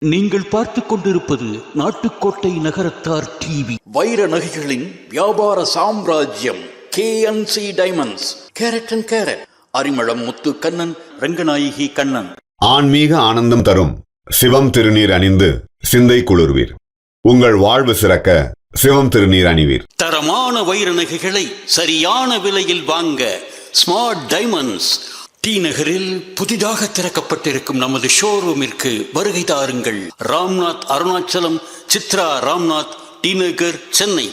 நீங்கள் பார்த்துக் கொண்டிருப்பது நாட்டுக்கோட்டை நகரத்தார் டிவி. வைர நகைகளின் வியாபார சாம்ராஜ்யம் KNC diamonds. Carat and carat. Arimalam Muthu Kannan, Ranganayaki Kannan. ஆன்மீக ஆனந்தம் தரும் சிவம் திருநீர் அணிந்து சிந்தை குளிர்வீர். உங்கள் வாழ்வு சிறக்க சிவம் திருநீர் அணிவீர். தரமான வைர நகைகளை சரியான விலையில் வாங்க ஸ்மார்ட் டைமண்ட்ஸ். டி நகரில் புதிதாக திறக்கப்பட்டிருக்கும் நமது ஷோரூமிற்கு வருகை தாருங்கள். ராம்நாத், அருணாச்சலம், சித்ரா, ராம்நாத், டி நகர், சென்னை.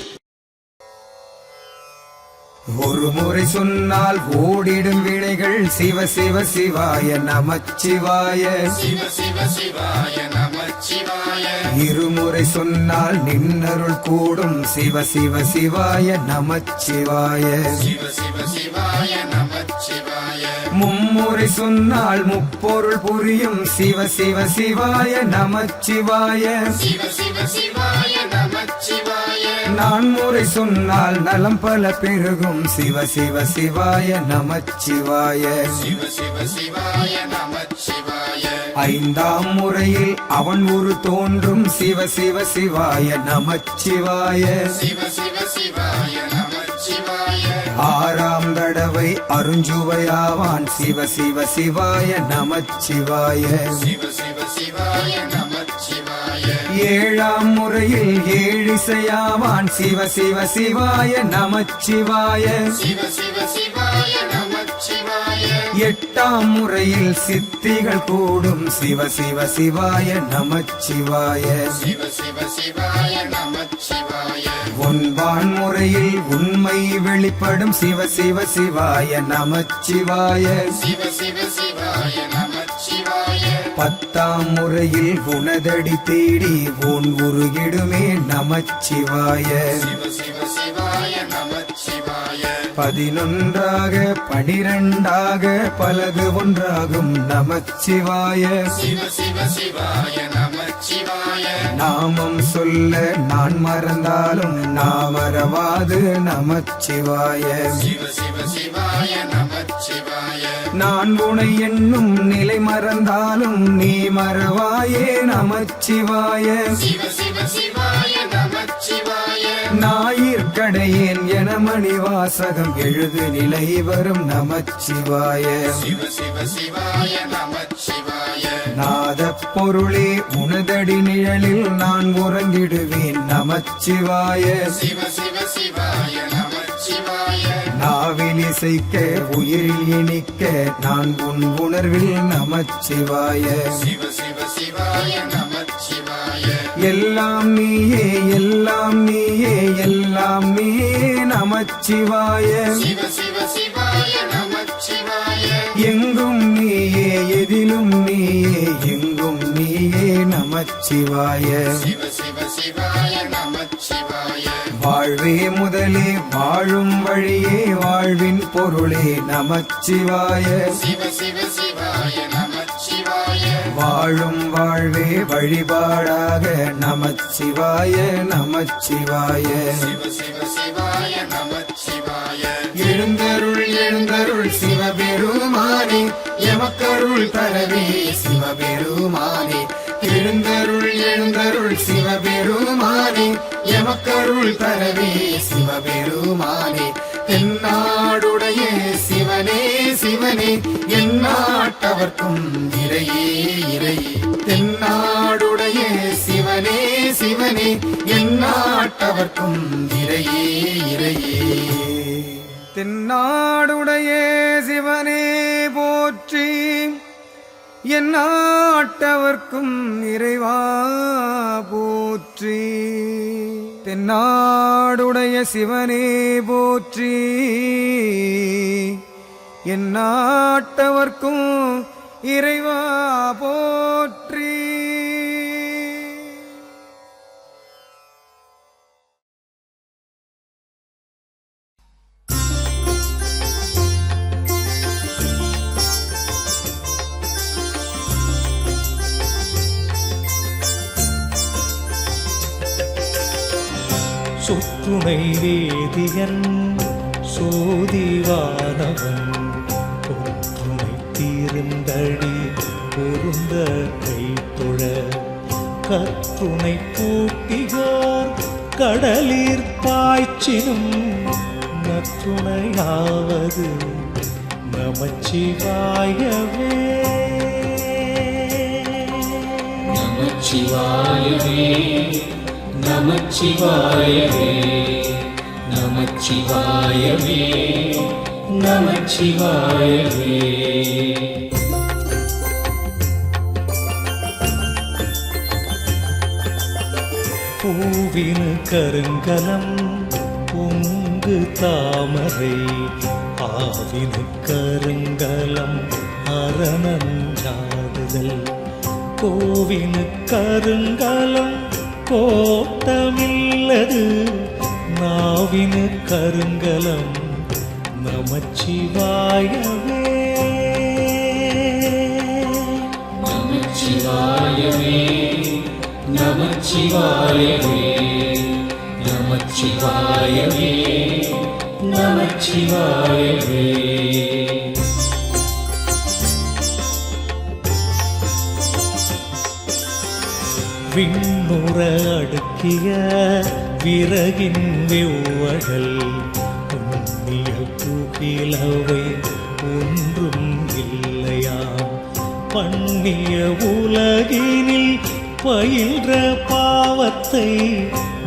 ஒரு முறை சொன்னால் ஓடிடும் விடைகள் சிவ சிவ சிவாய நமச்சிவாய, சிவ சிவ சிவாய நமச்சிவாய. இருமுறை சொன்னால் நின்னருள் கூடும் சிவ சிவ சிவாய நமச்சிவாய, சிவ சிவ சிவாய நமச்சிவாய. மும்முறை சொன்னால் முப்பொருள் புரியும் சிவ சிவ சிவாய நமச்சிவாய, சிவ சிவ சிவாய நமச்சிவாய. நான்முறை சொன்னால் நலம் பல பெருகும் சிவ சிவ சிவாய நமச்சிவாய, சிவ சிவ சிவாய நமச்சிவாய. ஐந்தாம் முறையில் அவன் ஒரு தோன்றும் சிவ சிவ சிவாய நமச்சிவாய, சிவ சிவ சிவாய நமச்சிவாய. ஆறாம் தடவை அருஞ்சுவையாவான் சிவ சிவ சிவாய நமச்சிவாய, சிவ சிவ சிவாய நமச்சிவாய. ஏழாம் முறையில் ஏழிசையாவான் சிவ சிவ சிவாய நமச்சிவாய, சிவ சிவ சிவாய நமச்சிவாய. எட்டாம் முறையில் சித்திகள் கூடும் சிவ சிவ சிவாய நமச்சிவாய, சிவ சிவ சிவாய நமச்சிவாய. ஒன்பான் முறையில் உண்மை வெளிப்படும் சிவ சிவ சிவாய நமச்சிவாய, சிவ சிவ சிவாய நமச்சிவாய. பத்தாம் முறையில் உனதடி தேடி உன் உருகிடுமே நமச்சிவாய, சிவ சிவ சிவாய நமச்சிவாய. 11ஆக 12ஆக பலது ஒன்றாகும் நமச்சிவாய, சிவ சிவ சிவாய நமச்சிவாய. நாமம் சொல்ல நான் மறந்தாலும் நாமரவாது நமச்சிவாய, சிவ சிவ சிவாய நமச்சிவாய. நான் உனை என்னும் நிலை மறந்தாலும் நீ மறவாயே நமச்சிவாய, சிவ சிவ சிவாய நமச்சிவாய. ஞாயிற்கடையேன் என மணிவாசகம் எழுது நிலை வரும் நமச்சிவாய, சிவ சிவ சிவாய நமச்சிவாய. நாத பொருளே உனதடி நிழலில் நான் உறங்கிடுவேன் நமச்சிவாய, சிவ சிவ சிவாய நமச்சிவாய. நாவில் இசைக்க உயிரில் இனிக்க நான் உன் உணர்வில் நமச்சிவாய, சிவ சிவ சிவாய நமச்சிவாய. எல்லாம் நீயே எல்லாம் நீயே எல்லாம் நீயே நமச்சிவாய, சிவ சிவ சிவாய நமச்சிவாய. எங்கும் நீயே எதிலும் நீயே எங்கும் நீயே நமச்சிவாய, சிவ சிவ சிவாய நமச்சிவாய. வாழ்வே முதலே வாழும் வழியே வாழ்வின் பொருளே நமச்சிவாய, சிவ சிவ சிவாய நமச்சிவாய. வாழும் வாழ்வே வழிபாடாக நமச்சிவாய நமச்சிவாய, சிவ சிவ சிவாய நமச்சிவாய. எழுந்தருள் எழுந்தருள் சிவபெருமானே எமக்கருள் தரவே சிவபெருமானே. எழுந்தருள் எழுந்தருள் சிவபெருமானே எமக்கருள் தரவே சிவபெருமானே. தென்னாடுடைய சிவனே சிவனே எந்நாட்டவர்க்கும் இறையே இறையே. தென்னாடுடைய சிவனே சிவனே எந்நாட்டவர்க்கும் இறையே இறையே. தென்னாடுடைய சிவனே போற்றி, எந்நாட்டவர்க்கும் இறைவா போற்றி. தென்னாடுடைய சிவனே போற்றி, எந்நாட்டவர்க்கும் இறைவா போற்றி. சுற்றுணை வேதியன் சோதிவானவன் ஒற்றுணை தீர்ந்தடி பொருந்த கைத்தொழ கற்றுனை பூட்டியோர் கடலிற் பாய்ச்சினும் நற்றுணையாவது நமச்சிவாயவே. நமச்சிவாயவே நமச்சிவாயவே நமச்சிவாயவே நமச்சிவாயவே. பூவினு கருங்கலம் பொங்கு தாமரை ஆவினு கருங்கலம் அரணஞ்சாடுதல் கோவினு கருங்கலம் கோட்டமில்லது நாவினு கருங்கலம் நமச்சிவாயவே. நமச்சிவாயவே நமச்சிவாயவே நமச்சிவாயவே நமச்சிவாயவே. விண்ணுற அடுக்கிய விறகின் வெவ்வழல் புண்ணிய புகிலவை ஒன்றும் இல்லையாம் பண்ணிய உலகினில் பயின்ற பாவத்தை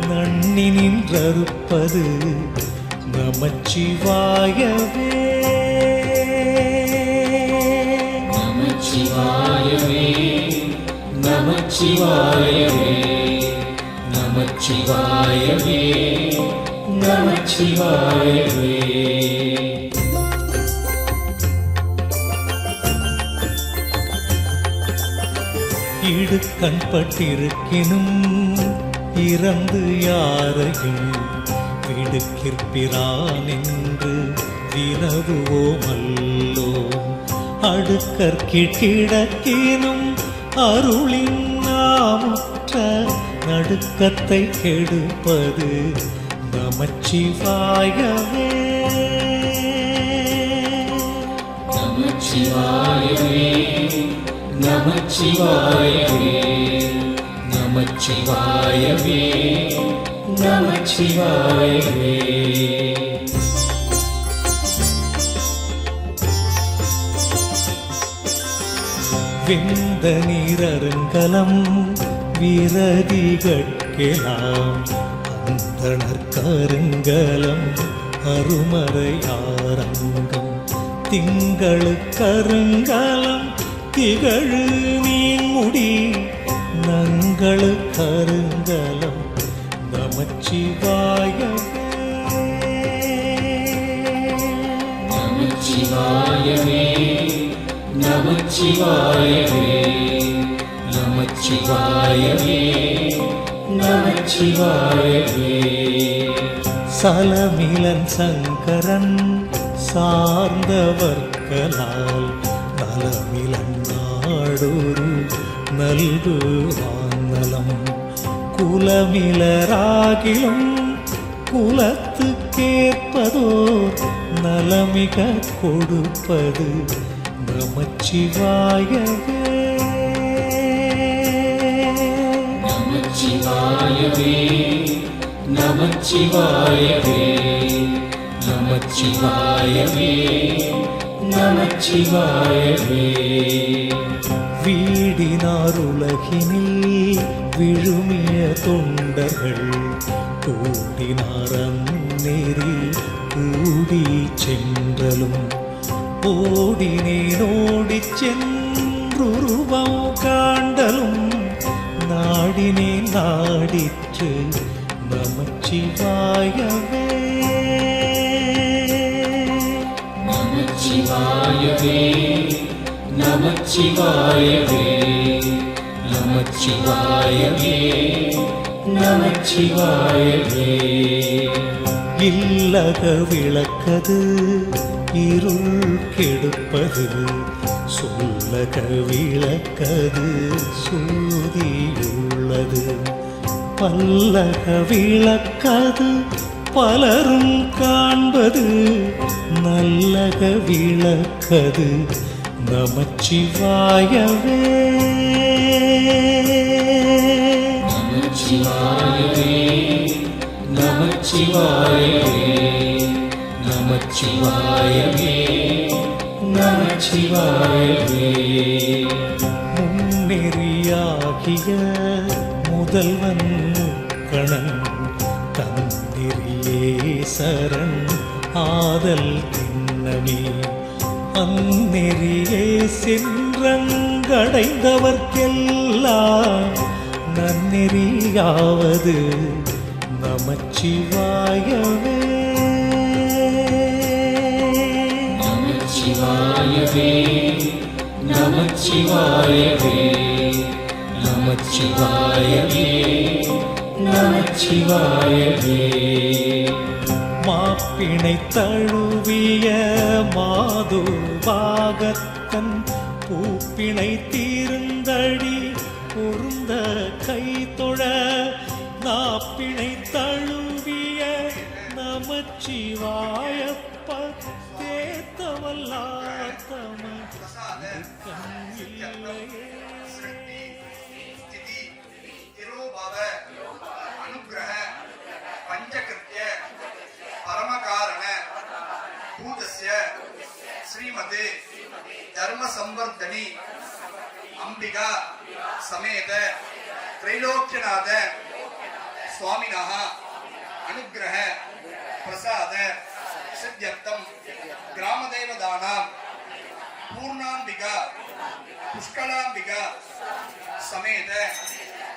நன்னி நின்றறுப்பது நமச்சிவாயவே. நமச்சிவாயவே நமச்சிவாயவே நமச்சிவாயவே நமச்சிவாயவே. இடுக்கண் பட்டிருக்கினும் இறந்து யாரையும் விடுக்கிற்பிரான் என்று வினவுவோமல்லோ அடுக்கற்கிடக்கினும் அருளின் நாமுற்ற நடுக்கத்தை கெடுப்பது நமச்சிவாயவே. நமச்சிவாயவே நமச்சிவாயவே நமச்சிவாயவே நமச்சிவாயவே. வெந்த நீரருங்கலம் விரதிகட்கெலாம் அந்தணர் கருங்கலம் அருமறையாரங்கம் திங்களு கருங்கலம் திகழு நீன்முடி நங்களு கருங்கலம் நமச்சிவாயவே. நமச்சிவாயவே நமச்சிவாயவே நமச்சிவாயவே நமச்சிவாயவே. சலமிலன் சங்கரன் சார்ந்தவர்களால் நலமிலன் நாடொரு நல்கு வானலம் குலமிலராகிலும் குலத்து கேட்பதோர் நலமிக கொடுப்பது நமச்சிவாயவே. நமச்சிவாயவே நமச்சிவாயவே நமச்சிவாயவே நமச்சிவாயவே. வீடினார் உலகினில் விழுமிய தொண்டர்கள் கூடினார் அந்நெறி கூடி சென்றலும் ஓடினேன் ஓடிச் சென்றுருவம் காண்டலும் நாடினேன் நாடிற்று நமச்சிவாயவே. நமச்சிவாயவே நமச்சிவாயவே நமச்சிவாயவே நமச்சிவாயவே. இல்லக விளக்கது இருள் கெடுப்பது சொல்லக விளக்கது சூதியுள்ளது பல்லக விளக்கது பலரும் காண்பது நல்லக விளக்கது நமச்சிவாயவே. நமச்சிவாயவே நமச்சிவாயவே நமச்சிவாயவே நமச்சிவாயவே. முன்னெறியாகிய முதல்வன் கணன் தந்திரியே சரண் ஆதல் திண்ணமே அந்நெறியே சென்றங்கடைந்தவர்க்கெல்லாம் நன்னெறியாவது நமச்சிவாயவே. நமச்சிவாயவே நமச்சிவாயவே நமச்சிவாயவே நமச்சிவாயவே. மாப்பிணை தழுவிய மாதுபாகத்தன் பூப்பிணை தீர்ந்தடி பொருந்த கை தொழ நாப்பிணை தழுவிய நமச்சிவாயப்ப தேத்தவல்லார் தமக்கண்ணில்லையே. ತಿರುಭವ ಅನುಗ್ರಹ ಪಂಚಕೃತ್ಯ ಪರಮಕಾರಣ ಭೂತಸ್ಯ ಶ್ರೀಮತೆ ಧರ್ಮ ಸಂವರ್ಧನಿ ಅಂಬಿಕಾ ಸಮೇತ ತ್ರೈಲೋಕ್ಯನಾಥ ಸ್ವಾಮಿನಃ ಅನುಗ್ರಹ ಪ್ರಸಾದ ಸಿದ್ಧ್ಯರ್ಥಂ ಗ್ರಾಮದೇವತಾನಾಂ ಪೂರ್ಣಾಂಬಿಕಾ ಪುಷ್ಕಳಾಂಬಿಕಾ ಸಮೇತ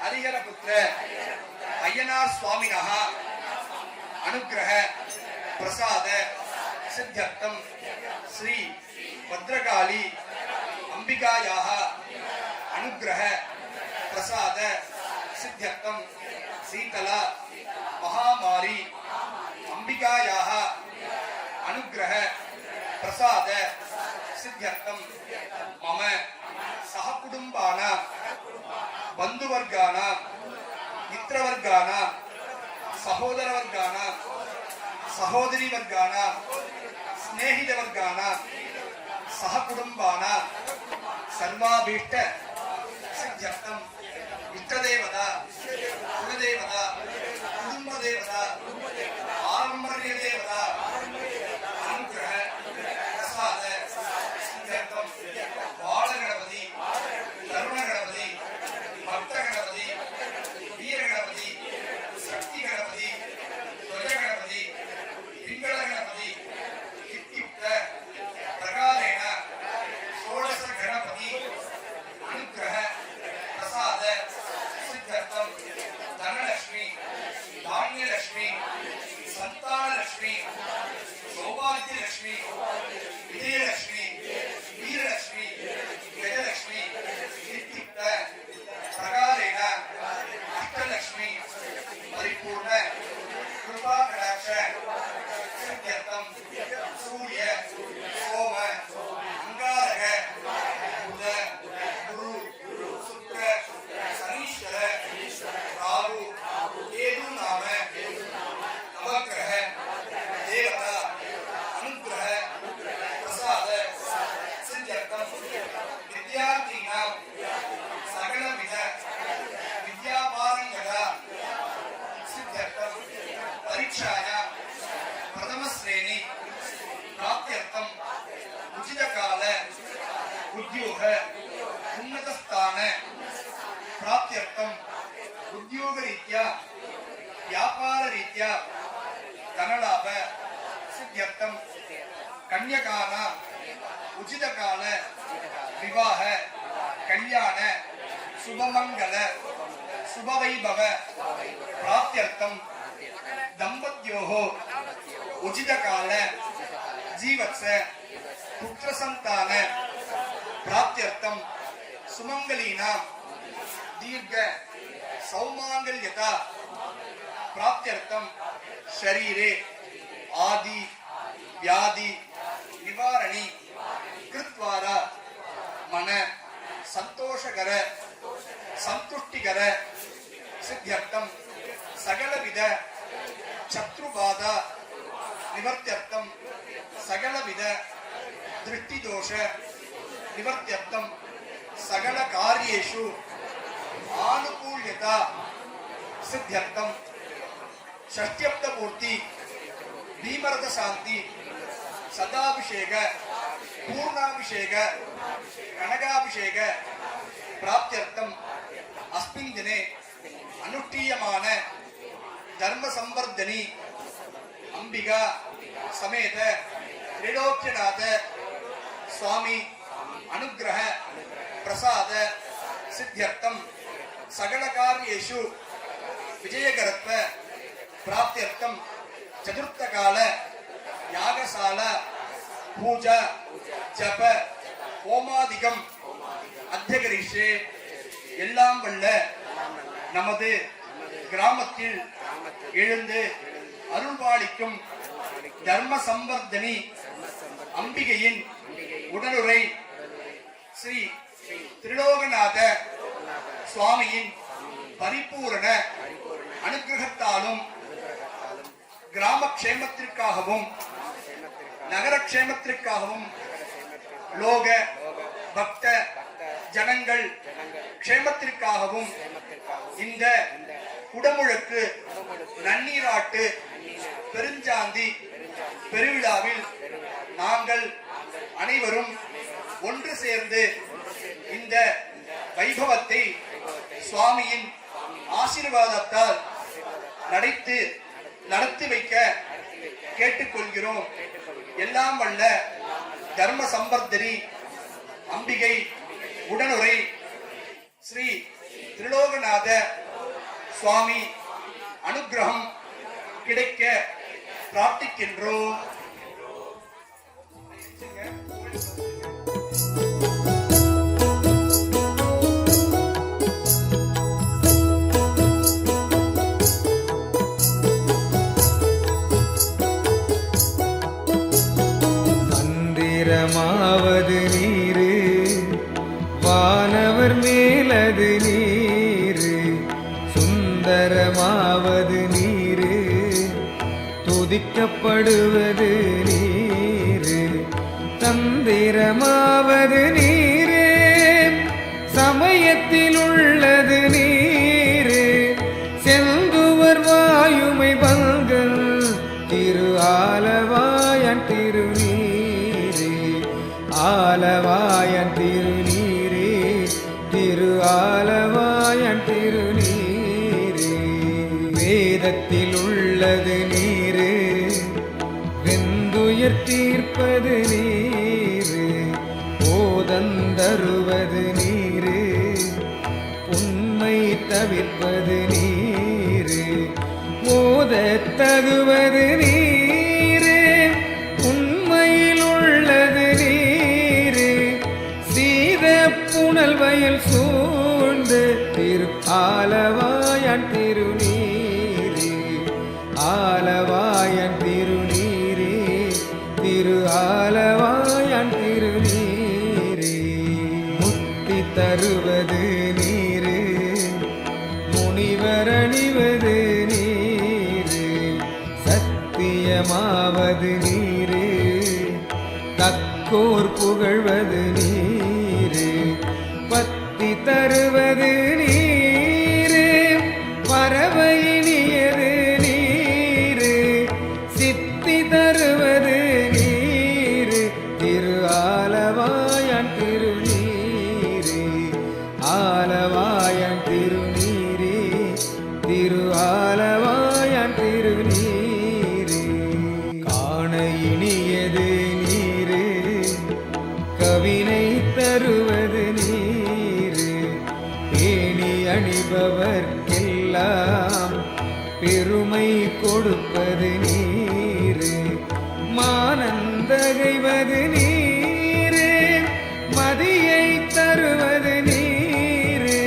ಹರಿಹರ ಪುತ್ರ ಅಯ್ಯನಾರ್ ಸ್ವಾಮಿನಃ ಅನುಗ್ರಹ ಪ್ರಸಾದ ಸಿದ್ಧ್ಯರ್ಥಂ ಶ್ರೀ ಭದ್ರಕಾಳಿ ಅಂಬಿಕಾಯಾಃ ಅನುಗ್ರಹ ಪ್ರಸಾದ ಸಿದ್ಧ್ಯರ್ಥಂ ಶೀತಲಾ ಮಹಾಮಾರಿ ಅಂಬಿಕಾಯಾಃ ಅನುಗ್ರಹ ಪ್ರಸಾದ ಸಿದ್ಧ್ಯರ್ಥಂ ಮಮ ಸಹಕುಟುಂಬಾನಾಂ ಬಂಧುವರ್ಗಾನಾಂ ಮಿತ್ರವರ್ಗಾನಾಂ ಸಹೋದರವರ್ಗಾನಾಂ ಸಹೋದರಿವರ್ಗಾನಾಂ ಸ್ನೇಹಿತವರ್ಗಾನಾಂ ಸಹಕುಟುಂಬಾನಾಂ ಸರ್ವಾಭೀಷ್ಟ ಸಿದ್ಧ್ಯರ್ಥಂ ಇಷ್ಟದೇವತಾ ಕುಲದೇವತಾ ಕುಟುಂಬದೇವತಾ ಪಾರಂಪರ್ಯದೇವತಾ ಅನುಗ್ರಹ ಪ್ರಸಾದ ಸಿದ್ಧ್ಯರ್ಥಂ ಬಾಳಗಣಪತಿ ಕರುಣಗಣಪತಿ ಭಕ್ತಗಣಪತಿ ವೀರಗಣಪತಿ ಶಕ್ತಿಗಣಪತಿ ಧ್ವಜಗಣಪತಿ ಪಿಂಗಳಗಣಪತಿ ಇತ್ಯುಕ್ತ ಪ್ರಕಾರೇಣ ಷೋಡಶ ಗಣಪತಿ ಅನುಗ್ರಹ ಪ್ರಸಾದ ಸಿದ್ಧ್ಯರ್ಥಂ ಧನಲಕ್ಷ್ಮಿ ಧಾನ್ಯಲಕ್ಷ್ಮಿ ಸಂತಾನಲಕ್ಷ್ಮಿ ಸೌಭಾಗ್ಯಲಕ್ಷ್ಮಿ ವಿಜಯಲಕ್ಷ್ಮಿ ವೀರಲಕ್ಷ್ಮಿ ಗಜಲಕ್ಷ್ಮಿ ಇತ್ಯುಕ್ತ ಪ್ರಕಾರೇಣ ಅಷ್ಟಲಕ್ಷ್ಮಿ ಪರಿಪೂರ್ಣ ಕೃಪಾ ಕಟಾಕ್ಷ ಸಿದ್ಧ್ಯರ್ಥಂ ಸೂರ್ಯ ಸೋಮ ಅಂಗಾರಕ ಬುಧ ಗುರು ಶುಕ್ರ ಶನೀಶ್ವರ ರಾಹು ಕೇತು ನಾಮ ನವಗ್ರಹ ದೇವತಾ ಅನುಗ್ರಹ ಪ್ರಸಾದ ಸಿದ್ಧ್ಯರ್ಥಂ ವಿದ್ಯಾರ್ಥಿನಾಂ ಸಕಲವಿಧ ವಿದ್ಯಾಪಾರಂಗತ ಸಿದ್ಧ್ಯರ್ಥಂ ಪರೀಕ್ಷಾಯಾಂ ಪ್ರಥಮ ಶ್ರೇಣಿ ಪ್ರಾಪ್ತ್ಯರ್ಥಂ ಉಚಿತಕಾಲ ಉದ್ಯೋಗ ಉನ್ನತ ಸ್ಥಾನ ಪ್ರಾಪ್ತ್ಯರ್ಥಂ ಉದ್ಯೋಗರೀತ್ಯಾ ವ್ಯಾಪಾರರೀತ್ಯಾ ಧನಲಾಭ ಸಿದ್ಧ್ಯರ್ಥಂ ಕನ್ಯಕಾನಾಂ ಉಚಿತಕಾಲ ವಿವಾಹ ಕಲ್ಯಾಣ ಶುಭಮಂಗಲ ಶುಭವೈಭವ ಪ್ರಾಪ್ತ್ಯರ್ಥಂ ದಂಪತ್ಯೋಃ ಉಚಿತಕಾಲ ಜೀವತ್ಸ ಪುತ್ರ ಸಂತಾನ ಪ್ರಾಪ್ತ್ಯರ್ಥಂ ಸುಮಂಗಲೀನಾಂ ದೀರ್ಘ ಸೌಮಾಂಗಲ್ಯತಾ ಪ್ರಾಪ್ತ್ಯರ್ಥಂ ಶರೀರೆ ಆದಿ ವ್ಯಾಧಿ ನಿವಾರಣಿ ಕೃತ್ವಾರ ಮನ ಸಂತೋಷಕರ ಸಂತುಷ್ಟಿಕರ ಸಿದ್ಧ್ಯರ್ಥಂ ಸಕಲವಿಧ ಶತ್ರುಬಾಧ ನಿವರ್ತ್ಯರ್ಥಂ ಸಕಲವಿಧ ದೃಷ್ಟಿದೋಷ ನಿವರ್ತ್ಯರ್ಥಂ ಸಕಲ ಕಾರ್ಯೇಷು ಆನುಕೂಲ್ಯತಾ सिद्ध्यर्थम षष्ट्यब्द मूर्ति भीमरथ शांति सदाभिषेक पूर्णाभिषेक कनकाभिषेक प्राप्त्यर्थम अस्मिन् दिने अनुष्ठीयमान धर्म संवर्धनी अंबिका समेत त्रिलोक्यनाथ स्वामी अनुग्रह प्रसाद सिद्ध्यर्थम सकल कार्येषु विजयकरत्व प्राप्त्यर्थम चतुर्थ काल यागशाला पूजा जप होमादिकम अध्यगरिष्ये எல்லாம் வல்ல நமது கிராமத்தில் எழுந்து அருள்பாலிக்கும் தர்ம சம்பர்தனி அம்பிகையின் உடனுரை ஸ்ரீ திரிலோகநாத சுவாமியின் பரிபூரண அனுகிரகத்தாலும் கிராம க்ஷேமத்திற்காகவும் நகர க்ஷேமத்திற்காகவும் லோக பக்த ஜனங்கள் க்ஷேமத்திற்காகவும் இந்த குடமுழக்கு நன்னீராட்டு பெருஞ்சாந்தி பெருவிழாவில் நாங்கள் அனைவரும் ஒன்று சேர்ந்து இந்த வைபவத்தை சுவாமியின் ஆசீர்வாதத்தால் நடத்தி வைக்க கேட்டுக்கொள்கிறோம். எல்லாம் வல்ல தர்ம சம்பர்தரி அம்பிகை உடனுரை ஸ்ரீ திரிலோகநாத சுவாமி அனுகிரகம் கிடைக்க பிரார்த்திக்கின்றோம். மந்திரமாவது நீரு வானவர் மேலது நீரு சுந்தரமாவது நீரு துதிக்கப்படுவது நீரு தந்திரமாவது நீரு சமயத்தில் உள்ளது நீரு செந்துவர் வாயுமை பங்கல் திரு ஆலவாயன் திருநீரே ஆலவாயன் திருநீரே திரு ஆலவாயன் திருநீரே வேதத்தில் உள்ளது நீரு வெந்துயர் தீர்ப்பது நீரு போதந்தருவது நீரு உண்மை தவிர்ப்பது நீரு ஓதத் தகுவது நீரு உண்மையில் உள்ளது நீரு சீத புனல் வயல் சூழ்ந்து திரு ஆலவாயன் திருநீரே ஆலவாயன் திருநீரே திரு ஆலவாயன் திருநீரே முக்தி தருவது நீரு முனிவர் அணிவது நீரு சத்தியமாவது நீரு தக்கோர் புகழ்வது நீரு பத்தி தருவது நீரு பறவையினியது நீரு சித்தி தருவது நீரு திரு ஆலவாயன் திருநீரே ஆலவாயன் திருநீரே திரு ஆலவாயன் திருநீரே காண இனியது நீரு கவினை தருவது நீரு பேணி அணிபவர்க்கெல்லாம் பெருமை கொடுப்பது நீரு மானந்தகைவது நீரு மதியை தருவது நீரு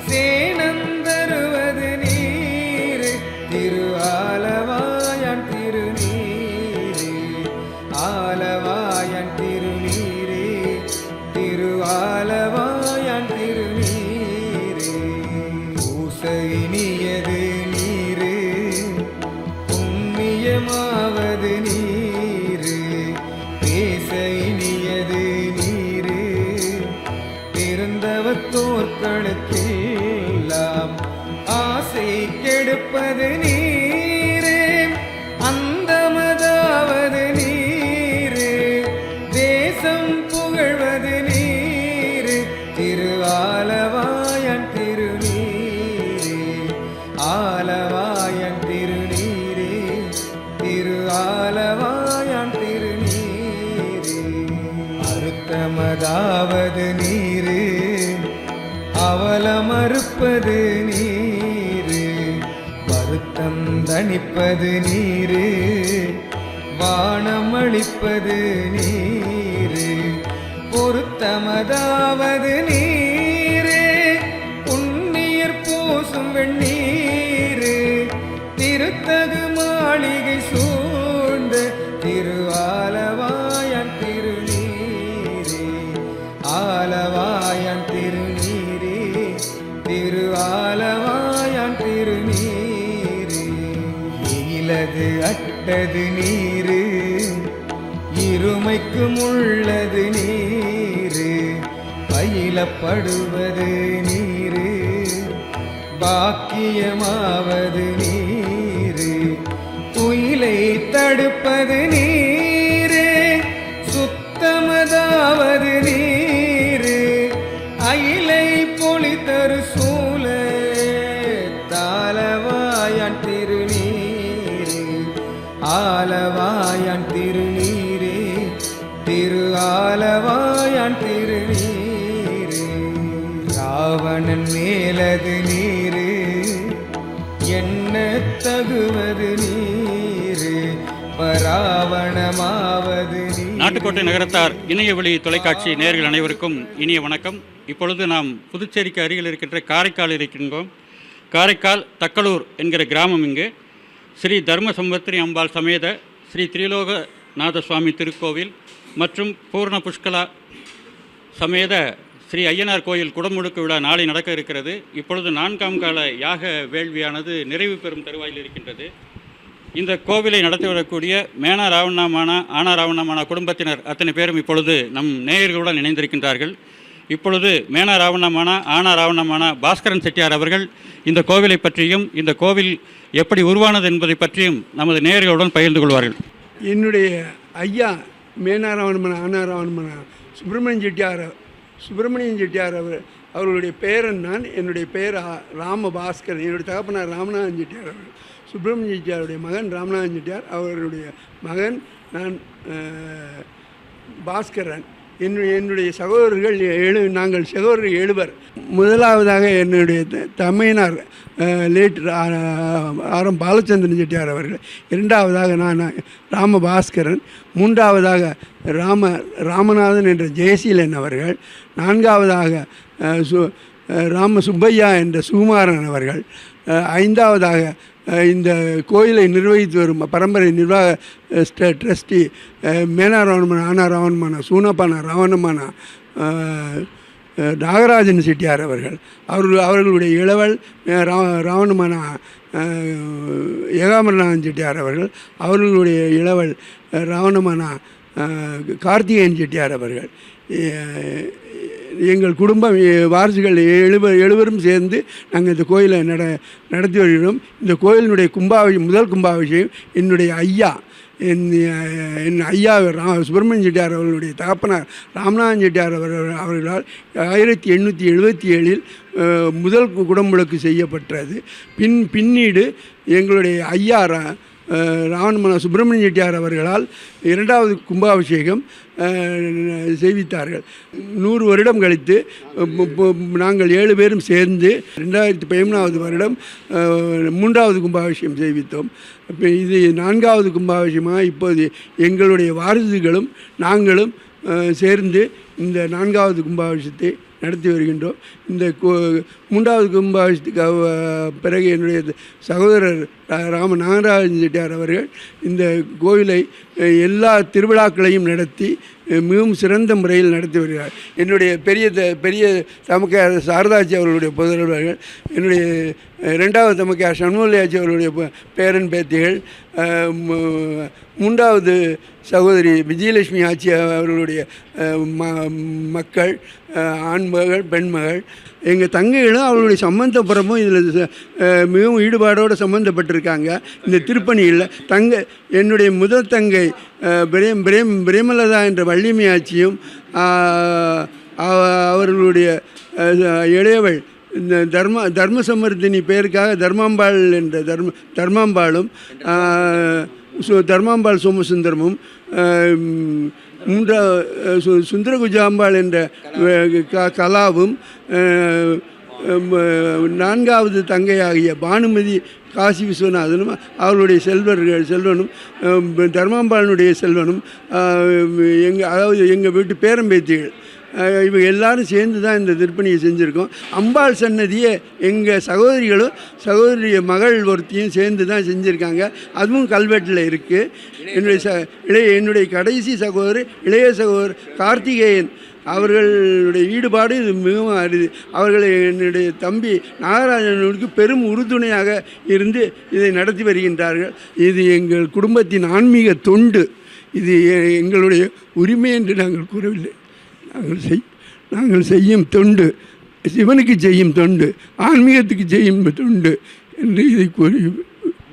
சேனந்தருவது நீரு திரு ஆலவாயன் திருநீரே ஆலவாயன் திருநீரே திரு ஆலவாயன் திருநீரே பூசைனியது நீரு புண்ணியமாவது நீரு பேசைனியது நீரு பெருந்தவத்தோர்களுக்கெல்லாம் ஆசை நீரு, வருத்தம் தணிப்பது நீரு, வானம் அளிப்பது நீரு, பொருத்தமதாவது நீரு, புண்ணியர் பூசும் வெண்ணீரு, திருத்தகு மாளிகை சூழ்ந்த திருவாலவாயன் திருநீரே, ஆலவாயன் திருநீரே, திருவாலவாயன் திருநீரே. இலது அட்டது நீரு, இருமைக்கும் உள்ளது நீரு, பயிலப்படுவது நீரு, பாக்கியமாவது நீரு, துயிலை தடுப்பது நீரு, சுத்தமதாவது நீரு, அயிலை பொலித்தரு சூல தாளவாயன் திருநீரே, ஆலவாயன் திருநீரே, திரு ஆலவாயன் திருநீரே. ராவணன் மேலது நீரு, என்ன தகுவது நீரு, பராவணமாவது நீரு. நாட்டுக்கோட்டை நகரத்தார் இணையவழி தொலைக்காட்சி நேயர்கள் அனைவருக்கும் இனிய வணக்கம். இப்பொழுது நாம் புதுச்சேரிக்கு அருகில் இருக்கின்ற காரைக்கால் இருக்கின்றோம். காரைக்கால் தக்கலூர் என்கிற கிராமம் இங்கு ஸ்ரீ தர்ம சம்பத்ரி அம்பாள் சமேத ஸ்ரீ திரிலோகநாத சுவாமி திருக்கோவில் மற்றும் பூர்ண புஷ்கலா சமேத ஸ்ரீ ஐயனார் கோயில் குடமுழுக்கு விழா நாளை நடக்க இருக்கிறது. இப்பொழுது 4ஆம் கால யாக வேள்வியானது நிறைவு பெறும் தருவாயில் இருக்கின்றது. இந்த கோவிலை நடத்தி வரக்கூடிய மேனா ராவணமானா ஆனா ராவணமானா குடும்பத்தினர் அத்தனை பேரும் இப்பொழுது நம் நேயர்களுடன் இணைந்திருக்கின்றார்கள். இப்பொழுது மேனா ராவணமானா ஆனா ராவணமானா பாஸ்கரன் செட்டியார் அவர்கள் இந்த கோவிலை பற்றியும் இந்த கோவில் எப்படி உருவானது என்பதை பற்றியும் நமது நேயர்களுடன் பகிர்ந்து கொள்வார்கள். என்னுடைய ஐயா மேனாராவணமன ஆனாராவணமன சுப்பிரமணியன் செட்டியார் அவர்களுடைய பேரன் நான். என்னுடைய பெயர் ராமபாஸ்கரன். என்னுடைய தகப்பனார் ராமநாதன் செட்டியார் அவர்கள். சுப்பிரமணிய செட்டியாருடைய மகன் ராமநாதன் செட்டியார், அவருடைய மகன் நான் பாஸ்கரன். என்னுடைய சகோதரர்கள் நாங்கள் சகோதரர்கள் 7 பேர். முதலாவதாக என்னுடைய தமையனார் லேட் ஆரம் பாலச்சந்திரன் செட்டியார் அவர்கள். இரண்டாவதாக நான் ராமபாஸ்கரன். மூன்றாவதாக ராமநாதன் என்ற ஜெயசீலன் அவர்கள். நான்காவதாக ராம சுப்பையா என்ற சுகுமாரன் அவர்கள். ஐந்தாவதாக இந்த கோயிலை நிர்வகித்து வரும் பரம்பரை நிர்வாக ட்ரஸ்டி மேனா ராவணமான ஆனா ராவணமான சூனப்பானா ராவணமான நாகராஜன் செட்டியார் அவர்கள். அவர்களுடைய இளவல் ராவணமான ஏகாமரநாதன் செட்டியார் அவர்கள். அவர்களுடைய இளவல் ராவணமான கார்த்திகேயன் செட்டியார் அவர்கள். எங்கள் குடும்பம் வாரிசுகள் 7 பேரும் சேர்ந்து நாங்கள் இந்த கோயிலை நடத்தி வருகிறோம். இந்த கோயிலினுடைய முதல் கும்பாபிஷேகம் என்னுடைய ஐயா என் ஐயா சுப்பிரமணியன் செட்டியார் அவர்களுடைய தகப்பனார் ராமநாதன் செட்டியார் அவர்களால் 1877 முதல் குடமுழுக்கு செய்யப்பட்டது. பின்னீடு எங்களுடைய ஐயா ராவணமன சுப்பிரமணியன் செட்டியார் அவர்களால் 2வது கும்பாபிஷேகம் செய்வித்தார்கள். 100 வருடம் கழித்து நாங்கள் 7 பேரும் சேர்ந்து 2013வது வருடம் 3வது கும்பாபிஷேகம் செய்வித்தோம். இது 4வது கும்பாபிஷேகமாக இப்போது எங்களுடைய வாரிசுகளும் நாங்களும் சேர்ந்து இந்த 4வது கும்பாபிஷேகத்தை நடத்தி வருகின்றோம். இந்த 3வது கும்பாபிஷேகத்துக்கு பிறகு என்னுடைய சகோதரர் நாகராஜன் செட்டியார் அவர்கள் இந்த கோவிலை எல்லா திருவிழாக்களையும் நடத்தி மிகவும் சிறந்த முறையில் நடத்தி வருகிறார். என்னுடைய பெரிய தமக்கையார் சாரதாச்சி அவர்களுடைய புதல்வர்கள், என்னுடைய 2வது தமக்கையார் சண்முகலியாச்சி அவர்களுடைய பேரன் பேத்திகள், 3வது சகோதரி விஜயலட்சுமி ஆட்சி அவர்களுடைய மக்கள், ஆண் மகள் பெண் மகள். எங்கள் தங்கைகளும் அவர்களுடைய சம்பந்தப்புறமும் இதில் மிகவும் ஈடுபாடோடு சம்மந்தப்பட்டிருக்காங்க இந்த திருப்பணியில். என்னுடைய முதல் தங்கை பிரேமலதா என்ற வள்ளியம்மை ஆட்சியும் அவர்களுடைய இளையவள் இந்த தர்ம சமர்த்தினி பேருக்காக தர்மாம்பாள் என்ற தர்மாம்பாளும் தர்மாம்பாள் சோமசுந்தரமும் சுந்தரகுஜாம்பாள் என்ற கலாவும் நான்காவது தங்கையாகிய பானுமதி காசி விஸ்வநாதனும் அவர்களுடைய செல்வனும் தர்மாம்பாளனுடைய செல்வனும் அதாவது எங்கள் வீட்டு பேரம்பேத்திகள் இவங்க எல்லாரும் சேர்ந்து தான் இந்த திருப்பணியை செஞ்சுருக்கோம். அம்பாள் சன்னதியை எங்கள் சகோதரிய மகள் ஒருத்தையும் சேர்ந்து தான் செஞ்சுருக்காங்க. அதுவும் கல்வெட்டில் இருக்குது. என்னுடைய கடைசி இளைய சகோதரர் கார்த்திகேயன் அவர்களுடைய ஈடுபாடு இது மிகவும் அரிது. அவர்கள் என்னுடைய தம்பி நாகராஜனுக்கு பெரும் உறுதுணையாக இருந்து இதை நடத்தி வருகின்றார்கள். இது எங்கள் குடும்பத்தின் ஆன்மீக தொண்டு. இது எங்களுடைய உரிமை என்று நாங்கள் கூறவில்லை. நாங்கள் செய்யும் தொண்டு சிவனுக்கு செய்யும் தொண்டு, ஆன்மீகத்துக்கு செய்யும் தொண்டு என்று இதை கூறி.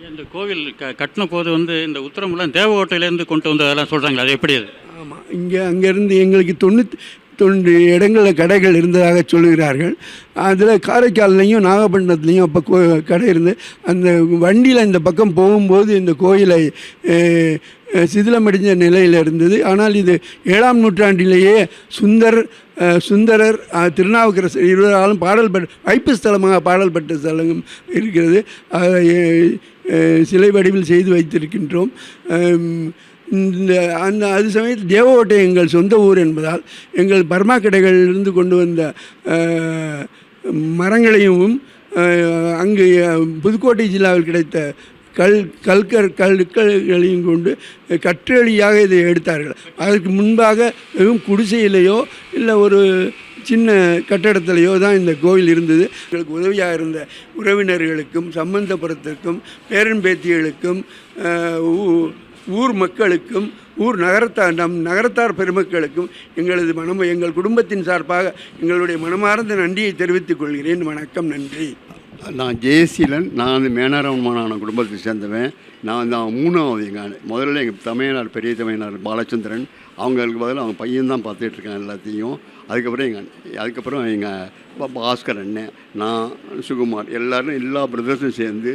இந்த கோவில் கட்டின போது இந்த உத்தரமெல்லாம் தேவகோட்டையிலேருந்து கொண்டு வந்ததெல்லாம் சொல்கிறாங்களே, அது எப்படி? அது ஆமாம், அங்கேருந்து எங்களுக்கு 92 இடங்களில் கடைகள் இருந்ததாக சொல்லுகிறார்கள். அதில் காரைக்கால்லையும் நாகப்பட்டினத்துலேயும் அப்போ கடை இருந்து அந்த வண்டியில் இந்த பக்கம் போகும்போது இந்த கோயிலை சிதிலமடைஞ்ச நிலையில் இருந்தது. ஆனால் இது 7ஆம் நூற்றாண்டிலேயே சுந்தரர் திருநாவுக்கரசர் இருவராலும் வைப்பு ஸ்தலமாக பாடல்பட்ட ஸ்தலம் இருக்கிறது. சிலை வடிவில் செய்து வைத்திருக்கின்றோம். அது சமயத்தில் தேவகோட்டை எங்கள் சொந்த ஊர் என்பதால் எங்கள் பர்மா கடைகளிலிருந்து கொண்டு வந்த மரங்களையும் அங்கு புதுக்கோட்டை ஜில்லாவில் கிடைத்த கற்களையும் கொண்டு கற்றளியாக இதை எடுத்தார்கள். அதற்கு முன்பாக வெறும் குடிசையிலேயோ இல்லை ஒரு சின்ன கட்டடத்திலேயோ தான் இந்த கோவில் இருந்தது. எங்களுக்கு உதவியாக இருந்த உறவினர்களுக்கும் சம்பந்தபுரத்திற்கும் பேரன்பேத்திகளுக்கும் ஊர் மக்களுக்கும் நகரத்தார் பெருமக்களுக்கும் எங்கள் குடும்பத்தின் சார்பாக எங்களுடைய மனமார்ந்த நன்றியை தெரிவித்துக் கொள்கிறேன். வணக்கம், நன்றி. நான் ஜெயசீலன். நான் மேனாரவன்மான குடும்பத்தை சேர்ந்தவன். நான் 3வது முதல்ல எங்கள் தமையனார் பெரிய தமையனார் பாலச்சந்திரன், அவங்களுக்கு பதில் அவங்க பையன்தான் பார்த்துட்ருக்கேன் எல்லாத்தையும். அதுக்கப்புறம் எங்கள் பாஸ்கர் அண்ணன், நான், சுகுமார் எல்லாரும் எல்லா பிரதர்ஸும் சேர்ந்து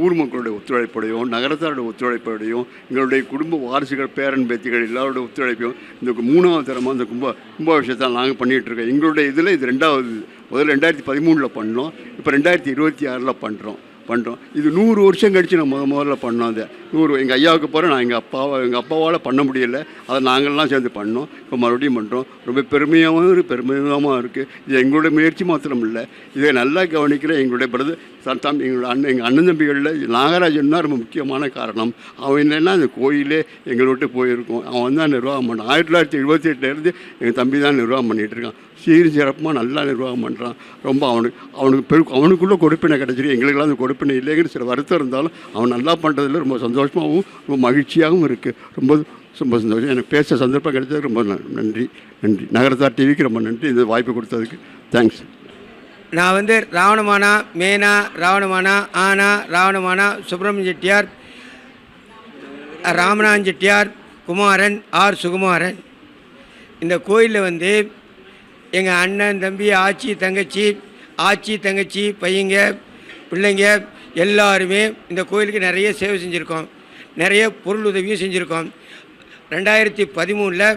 ஊர் மக்களுடைய ஒத்துழைப்போடையும் நகரத்தாருடைய ஒத்துழைப்போடையும் எங்களுடைய குடும்ப வாரிசுகள் பேரன் பேத்திகள் எல்லாருடைய ஒத்துழைப்பையும் இந்த 3வது தரமாக இந்த கும்பாபிஷேகத்தை நாங்கள் பண்ணிகிட்ருக்கோம். எங்களுடைய இதில் இது 2வது. முதல்ல 2013 பண்ணோம், இப்போ 2026 பண்ணுறோம். இது 100 வருஷம் கழித்து நான் முதல்ல பண்ணோம். அது 100 எங்கள் ஐயாவுக்கு போகிறேன். நான் எங்கள் அப்பாவால் பண்ண முடியல, அதை நாங்கள்லாம் சேர்ந்து பண்ணோம். இப்போ மறுபடியும் பண்ணுறோம். ரொம்ப பெருமிதமாக இருக்குது. இது எங்களுடைய முயற்சி மாத்திரம் இல்லை, இதை நல்லா கவனிக்கிற எங்களுடைய எங்கள் அண்ணன் தம்பிகளில் நாகராஜன் தான் ரொம்ப முக்கியமான காரணம். அவன் இல்லைன்னா அந்த கோயிலே எங்களை விட்டு போயிருக்கும். அவன் தான் நிர்வாகம் பண்ணான். 1978 எங்கள் தம்பி தான் நிர்வாகம் பண்ணிகிட்ருக்கான். சிறப்பாக நல்லா நிர்வாகம் பண்ணுறான். ரொம்ப அவனுக்குள்ளே கொடுப்பினை கிடச்சிருக்கு. எங்களுக்கெல்லாம் அந்த கொடுப்பினை இல்லைங்கிற சில வருத்தம் இருந்தாலும் அவன் நல்லா பண்ணுறதுல ரொம்ப சந்தோஷமாகவும் ரொம்ப மகிழ்ச்சியாகவும் இருக்குது. ரொம்ப சந்தோஷம். எனக்கு பேச சந்தர்ப்பம் கிடைச்சதுக்கு ரொம்ப நன்றி. நகரத்தார் டிவிக்கு ரொம்ப நன்றி, இந்த வாய்ப்பு கொடுத்ததுக்கு. தேங்க்ஸ். நான் ராவணமானா மேனா ராவணமானா ஆனா ராவணமானா சுப்பிரமணிய செட்டியார், ராமநாதன் செட்டியார், குமாரன், சுகுமாரன். இந்த கோயிலில் எங்கள் அண்ணன் தம்பி ஆச்சி தங்கச்சி பையங்க பிள்ளைங்க எல்லாருமே இந்த கோயிலுக்கு நிறைய சேவை செஞ்சுருக்கோம். நிறைய பொருள் உதவியும் செஞ்சுருக்கோம். 2013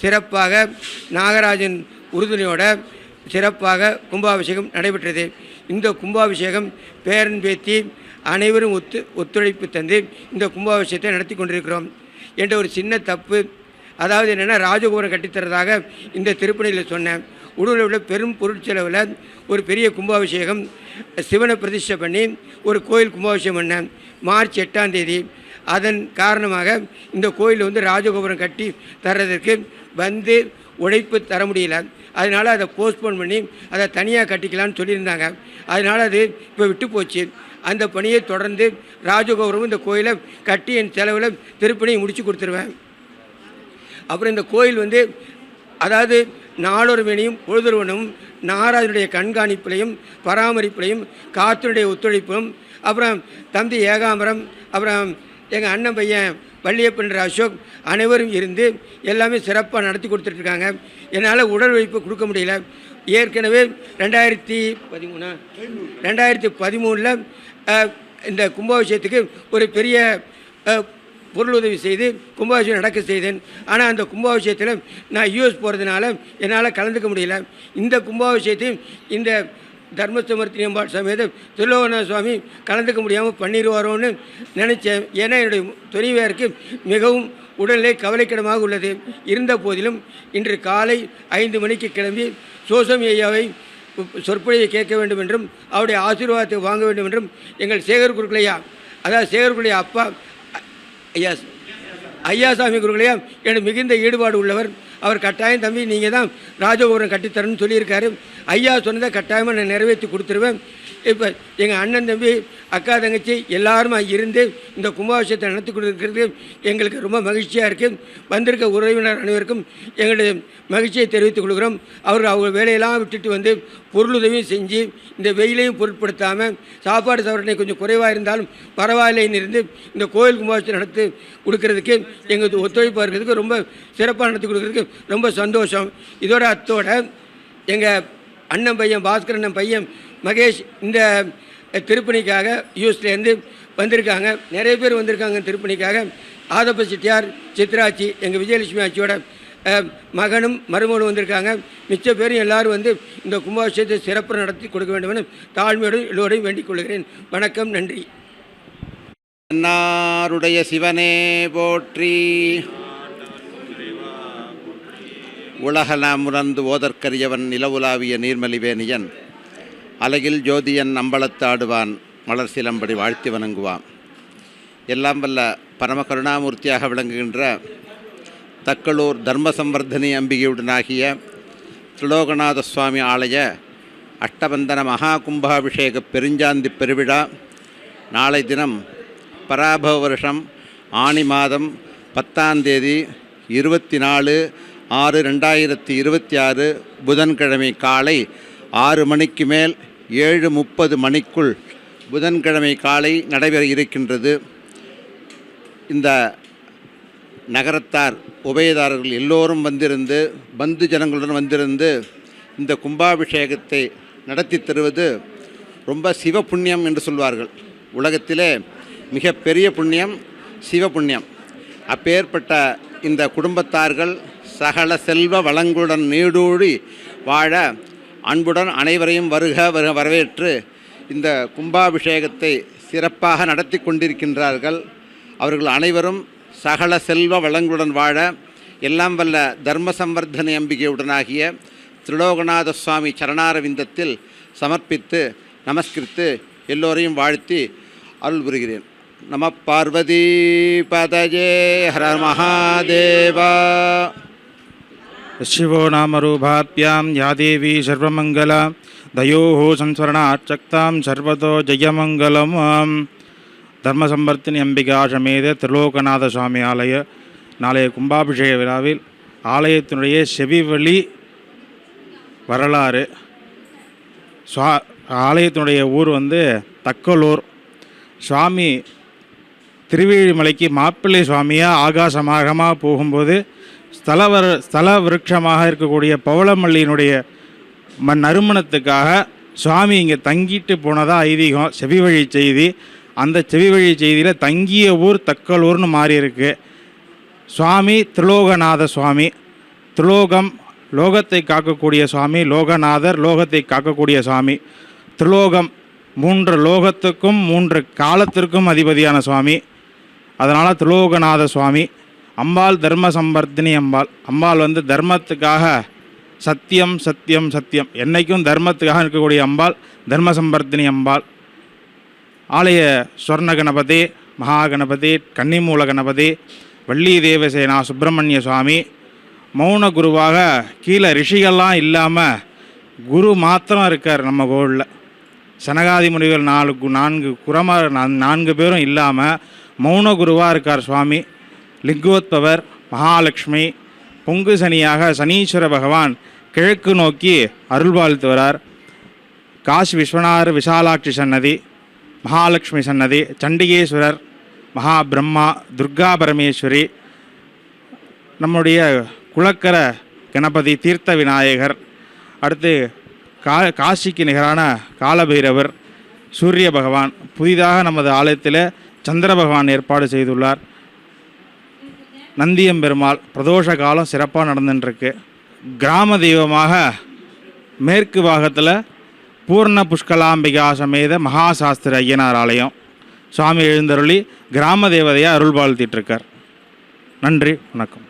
சிறப்பாக நாகராஜன் உறுதுணையோட சிறப்பாக கும்பாபிஷேகம் நடைபெற்றது. இந்த கும்பாபிஷேகம் பேரன் பேத்தி அனைவரும் ஒத்துழைப்பு தந்து இந்த கும்பாபிஷேகத்தை நடத்தி கொண்டிருக்கிறோம். என்ற ஒரு சின்ன தப்பு, அதாவது என்னென்னா ராஜகோபுரம் கட்டித்தரதாக இந்த திருப்பணியில் சொன்னேன். உடலில் உள்ள பெரும் பொருட்செலவில் ஒரு பெரிய கும்பாபிஷேகம் சிவனை பிரதிஷ்டை பண்ணி ஒரு கோயில் கும்பாபிஷேகம் பண்ணேன் மார்ச் 8ஆம் தேதி. அதன் காரணமாக இந்த கோயில் ராஜகோபுரம் கட்டி தர்றதற்கு உழைப்பு தர முடியல. அதனால் அதை போஸ்ட்போன் பண்ணி அதை தனியாக கட்டிக்கலான்னு சொல்லியிருந்தாங்க. அதனால் அது இப்போ விட்டு போச்சு. அந்த பணியை தொடர்ந்து ராஜகோபுரமும் இந்த கோயிலை கட்டி என் செலவில் திருப்பணியை முடித்து கொடுத்துருவேன். அப்புறம் இந்த கோயில் அதாவது நாளொரு மேனியும் பொழுதொருவனும் நாகராஜனுடைய கண்காணிப்பிலையும் பராமரிப்பிலையும் காத்தினுடைய ஒத்துழைப்பும் அப்புறம் தம்பி ஏகாம்பரம் அப்புறம் எங்கள் அண்ணன் பையன் வள்ளியப்பன்ற அசோக் அனைவரும் இருந்து எல்லாமே சிறப்பாக நடத்தி கொடுத்துட்ருக்காங்க. என்னால் உடல் உழைப்பு கொடுக்க முடியல. ஏற்கனவே 2013 இந்த கும்பாபிஷேகத்துக்கு ஒரு பெரிய பொருளுதவி செய்து கும்பாபிஷேகம் நடக்க செய்தேன். ஆனால் அந்த கும்பாபிஷேகத்தில் நான் யூஎஸ் போகிறதுனால என்னால் கலந்துக்க முடியல. இந்த கும்பாபிஷேகத்தையும் இந்த தர்மசமர்த்தினி அம்பாள் சமேத திருலோகநாத சுவாமி கலந்துக்க முடியாமல் பண்ணிடுவாரோன்னு நினச்சேன். ஏன்னா என்னுடைய துணைவியாருக்கு மிகவும் உடல்நிலை கவலைக்கிடமாக உள்ளது. இருந்த போதிலும் இன்று காலை 5 மணிக்கு கிளம்பி சோசம் ஐயாவை சொற்பொழிவை கேட்க வேண்டும் என்றும் அவருடைய ஆசீர்வாதத்தை வாங்க வேண்டும் என்றும் எங்கள் சேகர் குருக்களையா, அதாவது சேகர் குருக்களையா அப்பா ஐயாசாமி குருக்களையா எனக்கு மிகுந்த ஈடுபாடு உள்ளவர். அவர் கட்டாயம் தம்பி நீங்கள் தான் ராஜகோபுரம் கட்டித்தரணும்னு சொல்லியிருக்காரு. ஐயா சொன்னதை கட்டாயமாக நான் நிறைவேற்றி கொடுத்துருவேன். இப்போ எங்கள் அண்ணன் தம்பி அக்கா தங்கச்சி எல்லாருமா இருந்து இந்த கும்பாபிஷேகத்தை நடத்தி கொடுக்கிறது எங்களுக்கு ரொம்ப மகிழ்ச்சியாக இருக்குது. வந்திருக்க உறவினர் அனைவருக்கும் எங்களுடைய மகிழ்ச்சியை தெரிவித்துக் கொள்கிறோம். அவர்கள் அவங்க வேலையெல்லாம் விட்டுட்டு வந்து பொருளுதவியும் செஞ்சு இந்த வெயிலையும் பொருட்படுத்தாமல் சாப்பாடு சவரனை கொஞ்சம் குறைவாக இருந்தாலும் பரவாயில்லைன்னு இருந்து இந்த கோயில் கும்பாபிஷேகம் நடத்தி கொடுக்கறதுக்கு எங்களுக்கு ஒத்துழைப்பாக இருக்கிறதுக்கு ரொம்ப சிறப்பாக நடத்தி கொடுக்குறதுக்கு ரொம்ப சந்தோஷம். இதோட அத்தோட எங்கள் அண்ணன் பையன் பாஸ்கரண்ணன் பையன் மகேஷ் இந்த திருப்பணிக்காக யூஎஸ்லேருந்து வந்திருக்காங்க. நிறைய பேர் வந்திருக்காங்க திருப்பணிக்காக. ஆதப்ப செட்டியார், சித்ராட்சி, எங்கள் விஜயலட்சுமி ஆட்சியோட மகனும் மருமகனும் வந்திருக்காங்க. மிச்ச பேரும் எல்லாரும் வந்து இந்த கும்பாபிஷேகத்தை சிறப்பு நடத்தி கொடுக்க வேண்டும் என தாழ்மையோடு எல்லோரையும் வேண்டிக் கொள்கிறேன். வணக்கம், நன்றி. அன்னாருடைய சிவனே போற்றி. உலகலாம் உணர்ந்து ஓதற்கரியவன் நிலவுலாவிய நீர்மலிவேணியன் அலகில் ஜோதியன் அம்பலத்தாடுவான் மலர் சிலம்படி வாழ்த்தி வணங்குவான். எல்லாம் வல்ல பரம கருணாமூர்த்தியாக விளங்குகின்ற தக்களூர் தர்மசம்வர்தனி அம்பிகையுடனாகிய திரிலோகநாத சுவாமி ஆலய அஷ்டபந்தன மகா கும்பாபிஷேக பெருஞ்சாந்தி பெருவிழா நாளை தினம் பராபவ வருஷம் ஆனி மாதம் 10ஆம் தேதி 24/6/2026 புதன்கிழமை காலை 6 மணிக்கு மேல் 7:30 மணிக்குள் புதன்கிழமை காலை நடைபெற இருக்கின்றது. இந்த நகரத்தார் உபயதாரர்கள் எல்லோரும் வந்திருந்து பந்து ஜனங்களுடன் வந்திருந்து இந்த கும்பாபிஷேகத்தை நடத்தி தருவது ரொம்ப சிவ புண்ணியம் என்று சொல்வார்கள். உலகத்திலே மிக பெரிய புண்ணியம் சிவ புண்ணியம். அப்பேற்பட்ட இந்த குடும்பத்தார்கள் சகல செல்வ வளங்களுடன் நீடூழி வாழ அன்புடன் அனைவரையும் வரவேற்று இந்த கும்பாபிஷேகத்தை சிறப்பாக நடத்தி கொண்டிருக்கின்றார்கள். அவர்கள் அனைவரும் சகல செல்வ வளங்களுடன் வாழ எல்லாம் வல்ல தர்மசம்வர்தனி அம்பிகையுடனாகிய திரிலோகநாத சுவாமி சரணாரவிந்தத்தில் சமர்ப்பித்து நமஸ்கிருத்து எல்லோரையும் வாழ்த்தி அருள் புரிகிறேன். நம பார்வதி பதஜே ஹர மகாதேவா. शिवो नामरूपाभ्यां या देवी सर्वमङ्गला दयोः संस्मरणाच्चक्तां सर्वतो जयमङ्गलम्. தர்மசம்பர்த்தினி அம்பிகா சமேத திரிலோகநாத சுவாமி ஆலய நாளைய கும்பாபிஷேக விழாவில் ஆலயத்தினுடைய செவிவழி வரலாறு. ஆலயத்தினுடைய ஊர் தக்கலூர். சுவாமி திருவேழிமலைக்கு மாப்பிள்ளை சுவாமியாக ஆகாசமாகமாக போகும்போது ஸ்தல விருட்சமாக இருக்கக்கூடிய பவளமல்லியினுடைய நறுமணத்துக்காக சுவாமி இங்கே தங்கிட்டு போனதாக ஐதீகம், செவிவழி செய்தி. அந்த செவிவழி செய்தியில் தங்கிய ஊர் தக்கலூர்னு மாறி இருக்கு. சுவாமி திரிலோகநாத சுவாமி. திரிலோகம் லோகத்தை காக்கக்கூடிய சுவாமி, லோகநாதர் லோகத்தை காக்கக்கூடிய சுவாமி. திரிலோகம் 3 லோகத்துக்கும் 3 காலத்திற்கும் அதிபதியான சுவாமி. அதனால் திரிலோகநாத சுவாமி. அம்பாள் தர்மசம்பர்த்தினி அம்பாள். அம்பாள் தர்மத்துக்காக சத்தியம் சத்தியம் சத்தியம் என்னைக்கும் தர்மத்துக்காக இருக்கக்கூடிய அம்பாள் தர்மசம்பர்த்தினி அம்பாள். ஆலய ஸ்வர்ண கணபதி, மகாகணபதி, கன்னிமூல கணபதி, வள்ளி தேவசேனா சுப்பிரமணிய சுவாமி. மௌன குருவாக கீழே ரிஷிகள்லாம் இல்லாமல் குரு மாத்திரம் இருக்கார் நம்ம கோவிலில். சனகாதி முனிவர் 4 குரமார் 4 பேரும் இல்லாமல் மௌன குருவாக இருக்கார் சுவாமி. லிங்கோத்பவர், மகாலட்சுமி. பொங்கு சனியாக சனீஸ்வர பகவான் கிழக்கு நோக்கி அருள்பாலித்து வரார். காசி விஸ்வநாதர் விசாலாட்சி சன்னதி, மகாலட்சுமி சன்னதி, சண்டிகேஸ்வரர், மகா பிரம்மா, துர்கா பரமேஸ்வரி, நம்முடைய குலக்கர கணபதி, தீர்த்த விநாயகர். அடுத்து காசிக்கு நிகரான காலபைரவர், சூரிய பகவான். புதிதாக நமது ஆலயத்தில் சந்திர பகவான் ஏற்பாடு செய்துள்ளார். நந்தியம்பெருமாள் பிரதோஷ காலம் சிறப்பாக நடந்துட்டுருக்கு. கிராம தெய்வமாக மேற்கு பாகத்தில் பூர்ண புஷ்கலாம்பிகா சமேத மகாசாஸ்திர ஐயனார் ஆலயம். சுவாமி எழுந்தருளி கிராம தேவதையாக அருள் வாழ்த்திட்டு இருக்கார். நன்றி, வணக்கம்.